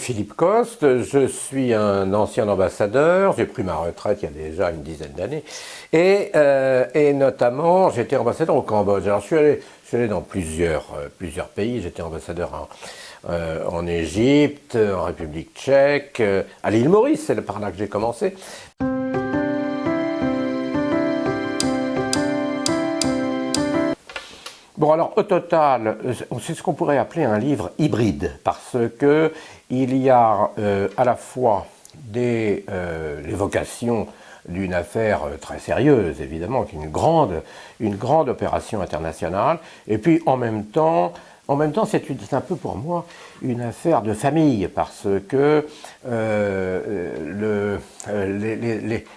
Philippe Coste, je suis un ancien ambassadeur, j'ai pris ma retraite il y a déjà une dizaine d'années, et notamment j'étais ambassadeur au Cambodge. Alors je suis allé dans plusieurs pays, j'étais ambassadeur en Égypte, en République tchèque, à l'île Maurice, c'est par là que j'ai commencé. Bon, alors au total, c'est ce qu'on pourrait appeler un livre hybride, parce que il y a à la fois l'évocation d'une affaire très sérieuse, évidemment, qui est une grande opération internationale, et puis en même temps, c'est un peu pour moi une affaire de famille, parce que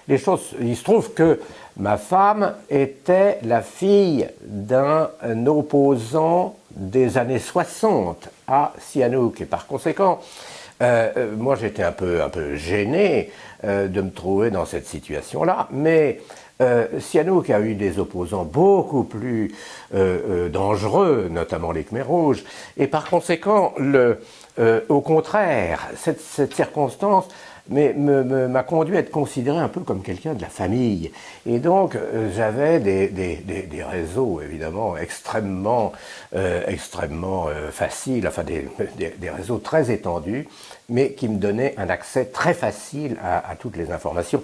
les choses, il se trouve que ma femme était la fille d'un opposant des années 60 à Sihanouk, et par conséquent, moi j'étais un peu gêné de me trouver dans cette situation-là, mais Sihanouk a eu des opposants beaucoup plus dangereux, notamment les Khmers rouges, et par conséquent, au contraire, cette circonstance m'a conduit à être considéré un peu comme quelqu'un de la famille. Et donc, j'avais des réseaux, évidemment, extrêmement faciles, enfin des réseaux très étendus, mais qui me donnaient un accès très facile à toutes les informations.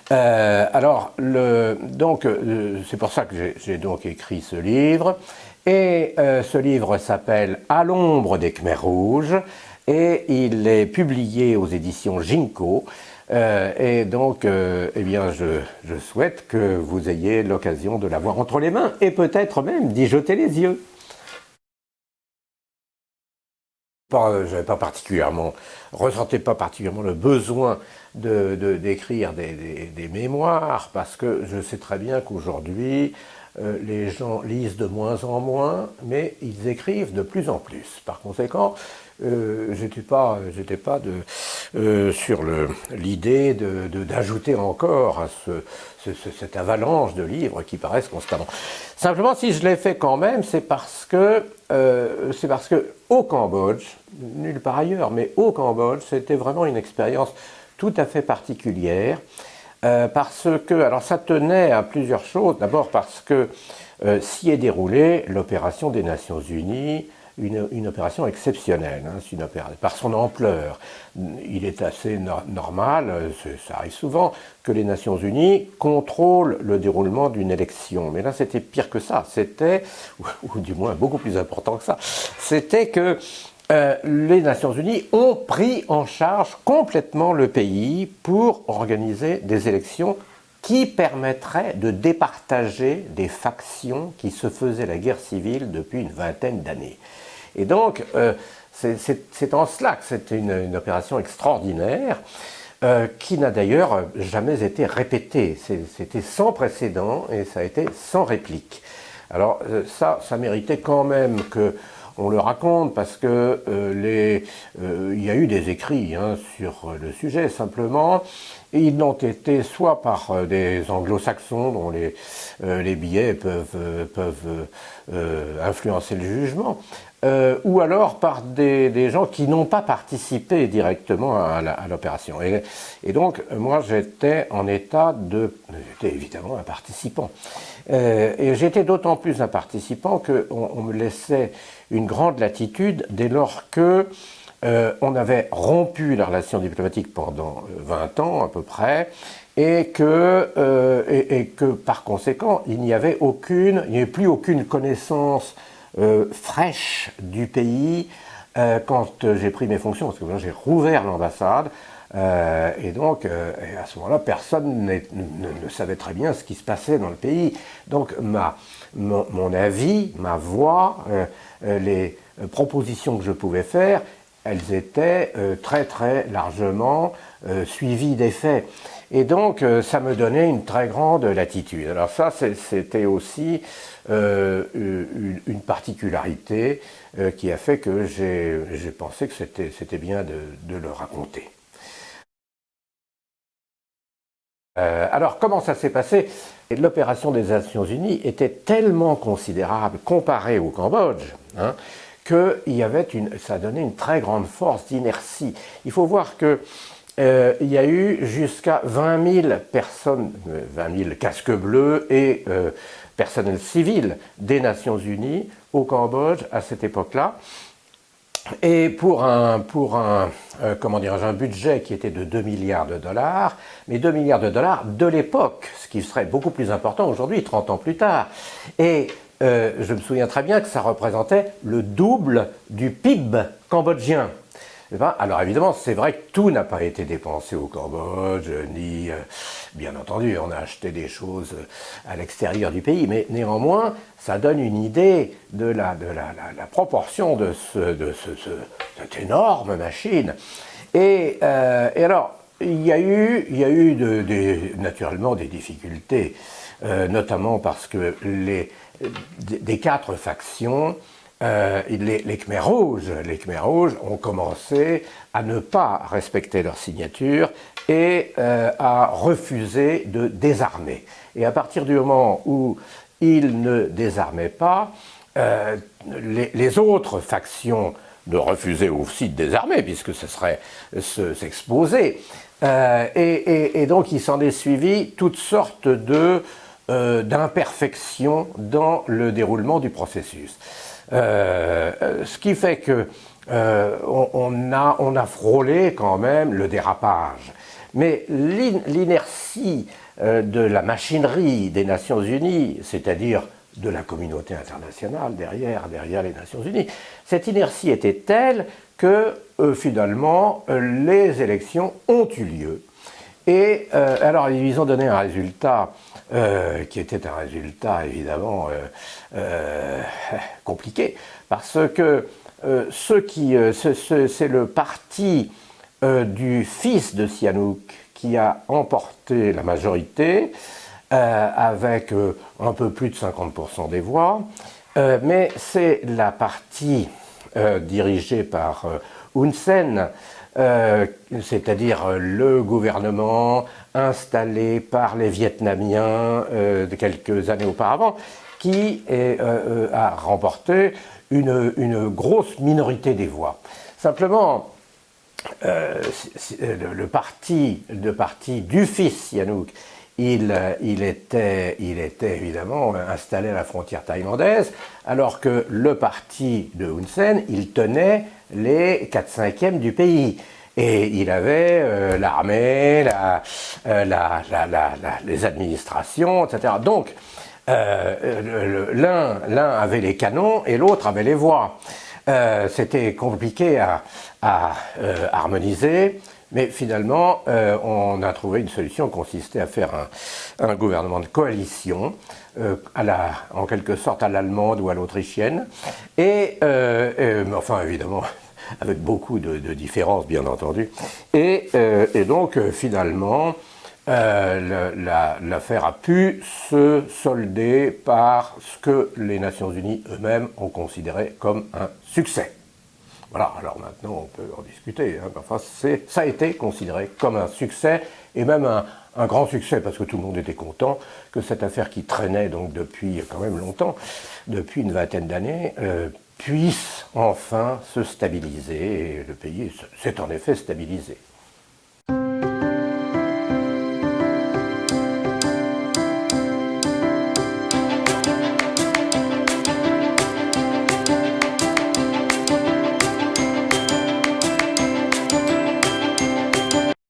Alors, c'est pour ça que j'ai donc écrit ce livre. Et ce livre s'appelle « À l'ombre des Khmers rouges ». Et il est publié aux éditions Ginko. Et donc, eh bien, je souhaite que vous ayez l'occasion de l'avoir entre les mains et peut-être même d'y jeter les yeux. Je ressentais pas particulièrement le besoin d'écrire des mémoires, parce que je sais très bien qu'aujourd'hui, les gens lisent de moins en moins, mais ils écrivent de plus en plus. Par conséquent, j'étais pas sur l'idée d'ajouter encore à cette avalanche de livres qui paraissent constamment. Simplement, si je l'ai fait quand même, c'est parce que au Cambodge, nulle part ailleurs, mais au Cambodge, c'était vraiment une expérience tout à fait particulière. Parce que, alors ça tenait à plusieurs choses. D'abord parce que s'y est déroulée l'opération des Nations Unies, une opération exceptionnelle, hein, par son ampleur. Il est assez normal, ça arrive souvent, que les Nations Unies contrôlent le déroulement d'une élection. Mais là, c'était pire que ça. C'était, ou du moins beaucoup plus important que ça, c'était que les Nations Unies ont pris en charge complètement le pays pour organiser des élections qui permettraient de départager des factions qui se faisaient la guerre civile depuis une vingtaine d'années. Et donc, c'est en cela que c'était une opération extraordinaire, qui n'a d'ailleurs jamais été répétée. C'était sans précédent et ça a été sans réplique. Alors ça méritait quand même qu'on le raconte, parce que il y a eu des écrits sur le sujet, simplement, et ils n'ont été soit par des anglo-saxons dont les billets peuvent influencer le jugement, ou alors par des gens qui n'ont pas participé directement à l'opération. Et donc, moi, j'étais évidemment un participant. Et j'étais d'autant plus un participant qu'on me laissait une grande latitude dès lors que on avait rompu la relation diplomatique pendant 20 ans à peu près, et que par conséquent, il n'y avait plus aucune connaissance fraîche du pays quand j'ai pris mes fonctions, parce que j'ai rouvert l'ambassade, et donc à ce moment-là, personne ne savait très bien ce qui se passait dans le pays. Donc mon avis, ma voix, les propositions que je pouvais faire, elles étaient très très largement suivies des faits. Et donc ça me donnait une très grande latitude. Alors ça, c'était aussi une particularité qui a fait que j'ai pensé que c'était bien de le raconter. Alors, comment ça s'est passé? L'opération des Nations Unies était tellement considérable comparée au Cambodge, ça donnait une très grande force d'inertie. Il faut voir que il y a eu jusqu'à 20 000 personnes, 20 000 casques bleus et personnel civil des Nations Unies au Cambodge à cette époque-là. Et pour un budget qui était de 2 milliards de dollars, mais 2 milliards de dollars de l'époque, ce qui serait beaucoup plus important aujourd'hui, 30 ans plus tard. Et je me souviens très bien que ça représentait le double du PIB cambodgien. Alors évidemment, c'est vrai que tout n'a pas été dépensé au Cambodge, ni, bien entendu, on a acheté des choses à l'extérieur du pays, mais néanmoins, ça donne une idée de la proportion de cette énorme machine. Et alors, il y a eu naturellement des difficultés, notamment parce que des 4 factions, les Khmers rouges ont commencé à ne pas respecter leur signature et à refuser de désarmer. Et à partir du moment où ils ne désarmaient pas, les autres factions de refuser aussi de désarmer, puisque ce serait s'exposer. Et donc il s'en est suivi toutes sortes d'imperfections dans le déroulement du processus. Ce qui fait que on a frôlé quand même le dérapage. Mais l'inertie de la machinerie des Nations Unies, c'est-à-dire de la communauté internationale derrière les Nations Unies, cette inertie était telle que finalement les élections ont eu lieu. Et alors ils ont donné un résultat qui était un résultat évidemment compliqué, parce que c'est le parti du fils de Sihanouk qui a emporté la majorité avec un peu plus de 50% des voix, mais c'est la partie dirigée par Hun Sen, c'est-à-dire le gouvernement installé par les Vietnamiens de quelques années auparavant, qui a remporté une grosse minorité des voix. Simplement, le parti du fils Sihanouk, il était évidemment installé à la frontière thaïlandaise, alors que le parti de Hun Sen, il tenait les 4/5 du pays. Et il avait l'armée, les administrations, etc. Donc, l'un avait les canons et l'autre avait les voix. C'était compliqué à harmoniser, mais finalement, on a trouvé une solution qui consistait à faire un gouvernement de coalition, en quelque sorte à l'allemande ou à l'autrichienne, mais enfin évidemment avec beaucoup de différences bien entendu, et donc finalement l'affaire a pu se solder par ce que les Nations Unies eux-mêmes ont considéré comme un succès. Voilà, alors maintenant on peut en discuter, hein. Enfin, ça a été considéré comme un succès, et même un grand succès, parce que tout le monde était content que cette affaire qui traînait donc depuis quand même longtemps, depuis une vingtaine d'années, puisse enfin se stabiliser, et le pays s'est en effet stabilisé.